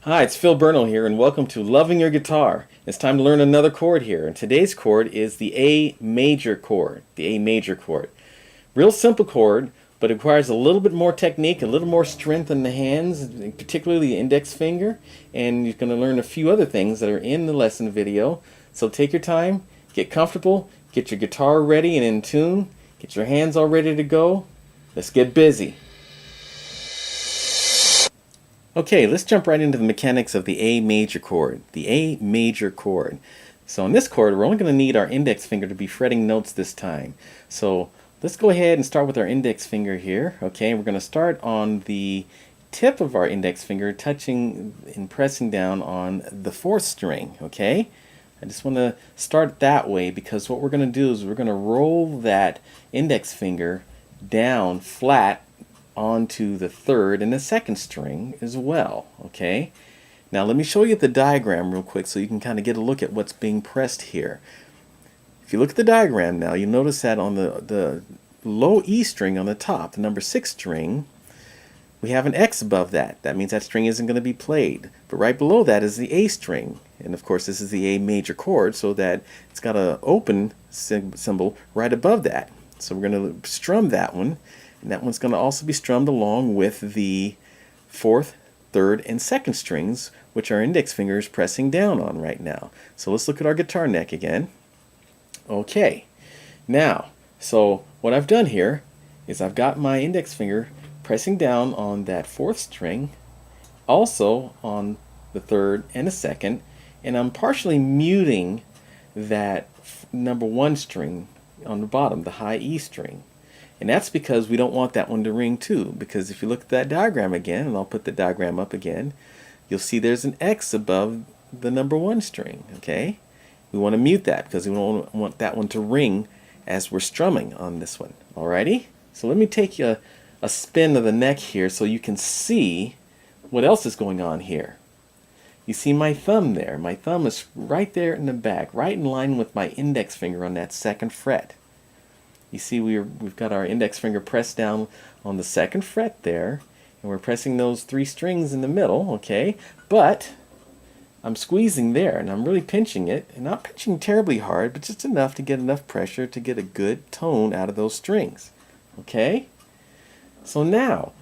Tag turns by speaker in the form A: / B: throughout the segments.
A: Hi, it's Phil Bernal here, and welcome to Loving Your Guitar. It's time to learn another chord here, and today's chord is the A major chord. The A major chord. Real simple chord, but it requires a little bit more technique, a little more strength in the hands, particularly the index finger, and you're going to learn a few other things that are in the lesson video. So take your time, get comfortable, get your guitar ready and in tune, get your hands all ready to go. Let's get busy. Okay, let's jump right into the mechanics of the A major chord. The A major chord. So in this chord, we're only going to need our index finger to be fretting notes this time. So let's go ahead and start with our index finger here. Okay, we're going to start on the tip of our index finger, touching and pressing down on the fourth string. Okay, I just want to start that way because what we're going to do is we're going to roll that index finger down flat onto the third and the second string as well. Okay, now let me show you the diagram real quick so you can kind of get a look at what's being pressed here. If you look at the diagram now, you'll notice that on the low E string on the top, the number 6 string, we have an X above that. That means that string isn't going to be played. But right below that is the A string, and of course this is the A major chord, so that it's got an open symbol right above that. So we're going to strum that one. And that one's going to also be strummed along with the fourth, third, and second strings, which our index finger is pressing down on right now. So let's look at our guitar neck again. Okay, now, so what I've done here is I've got my index finger pressing down on that fourth string, also on the third and the second, and I'm partially muting that number 1 string on the bottom, the high E string. And that's because we don't want that one to ring too, because if you look at that diagram again, and I'll put the diagram up again, you'll see there's an X above the number 1 string. Okay, we want to mute that because we don't want that one to ring as we're strumming on this one. Alrighty, so let me take a spin of the neck here so you can see what else is going on here. You see my thumb there. My thumb is right there in the back, right in line with my index finger on that 2nd fret. You see we've got our index finger pressed down on the 2nd fret there, and we're pressing those 3 strings in the middle, okay? But I'm squeezing there, and I'm really pinching it, and not pinching terribly hard, but just enough to get enough pressure to get a good tone out of those strings, okay? So now,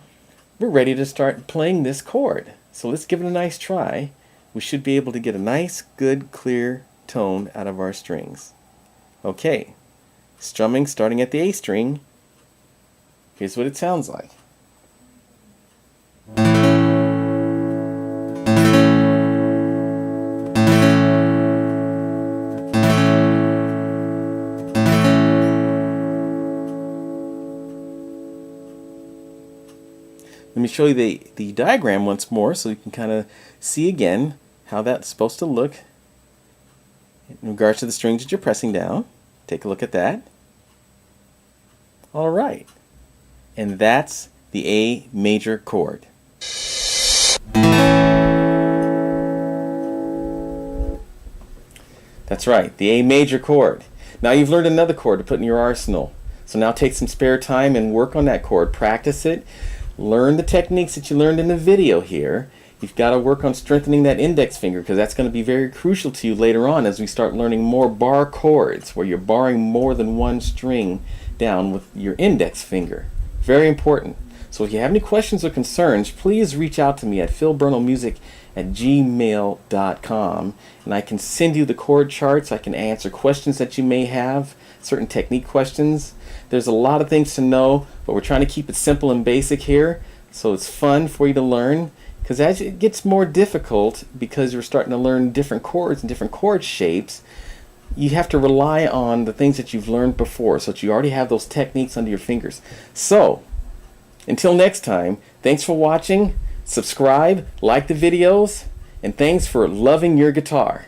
A: we're ready to start playing this chord. So let's give it a nice try. We should be able to get a nice, good, clear tone out of our strings. Okay. Strumming starting at the A string. Here's what it sounds like. Let me show you the diagram once more so you can kind of see again how that's supposed to look in regards to the strings that you're pressing down. Take a look at that. All right, and that's the A major chord. That's right, the A major chord. Now you've learned another chord to put in your arsenal. So now take some spare time and work on that chord. Practice it. Learn the techniques that you learned in the video here. You've got to work on strengthening that index finger because that's going to be very crucial to you later on as we start learning more bar chords where you're barring more than 1 string down with your index finger. Very important. So if you have any questions or concerns, please reach out to me at philbernalmusic@gmail.com, and I can send you the chord charts. I can answer questions that you may have, certain technique questions. There's a lot of things to know, but we're trying to keep it simple and basic here so it's fun for you to learn. Because as it gets more difficult, because you're starting to learn different chords and different chord shapes, you have to rely on the things that you've learned before so that you already have those techniques under your fingers. So, until next time, thanks for watching, subscribe, like the videos, and thanks for loving your guitar.